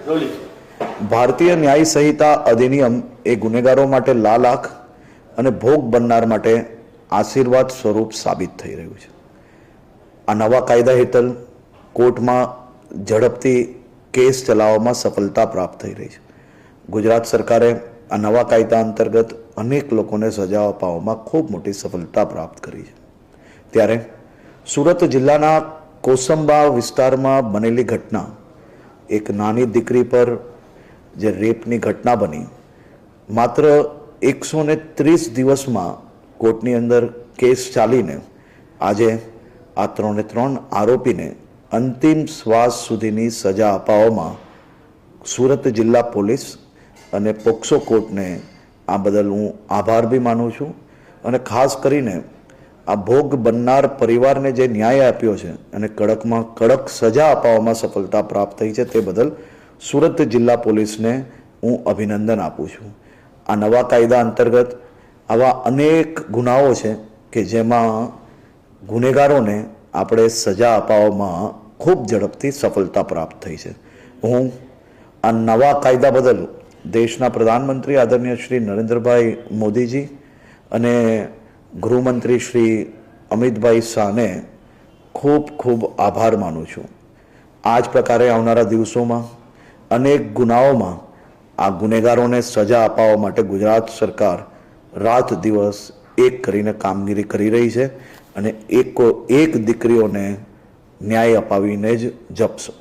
ભારતીય ન્યાય સંહિતા અધિનિયમ એ ગુનેગારો માટે લાલ આંખ અને ભોગ બનનાર માટે આશીર્વાદ સ્વરૂપ સાબિત થઈ રહ્યું છે. આ નવા કાયદા હેઠળ કોર્ટમાં ઝડપથી કેસ ચલાવવામાં સફળતા પ્રાપ્ત થઈ રહી છે. ગુજરાત સરકારે આ નવા કાયદા અંતર્ગત અનેક લોકોને સજા અપાવવામાં ખૂબ મોટી સફળતા પ્રાપ્ત કરી છે. ત્યારે સુરત જિલ્લાના કોસંબા વિસ્તારમાં બનેલી ઘટના, એક નાની દીકરી પર જે રેપની ઘટના બની, માત્ર 130 દિવસમાં કોર્ટની અંદર કેસ ચાલીને આજે આ 3 આરોપીને અંતિમ શ્વાસ સુધીની સજા અપાવવામાં સુરત જિલ્લા પોલીસ અને પોક્સો કોર્ટને આ બદલ હું આભાર બી માનું છું. અને ખાસ કરીને આ ભોગ બનનાર પરિવારને જે ન્યાય આપ્યો છે અને કડકમાં કડક સજા અપાવવામાં સફળતા પ્રાપ્ત થઈ છે, તે બદલ સુરત જિલ્લા પોલીસને હું અભિનંદન આપું છું. આ નવા કાયદા અંતર્ગત આવા અનેક ગુનાઓ છે કે જેમાં ગુનેગારોને આપણે સજા અપાવવામાં ખૂબ ઝડપથી સફળતા પ્રાપ્ત થઈ છે. હું આ નવા કાયદા બદલ દેશના પ્રધાનમંત્રી આદરણીય શ્રી નરેન્દ્રભાઈ મોદીજી અને ગૃહમંત્રી શ્રી અમિતભાઈ શાહને ખૂબ ખૂબ આભાર માનું છું. આ જ પ્રકારે આવનારા દિવસોમાં અનેક ગુનાઓમાં આ ગુનેગારોને સજા અપાવવા માટે ગુજરાત સરકાર રાત દિવસ એક કરીને કામગીરી કરી રહી છે અને એક દીકરીઓને ન્યાય અપાવીને જ જપશે.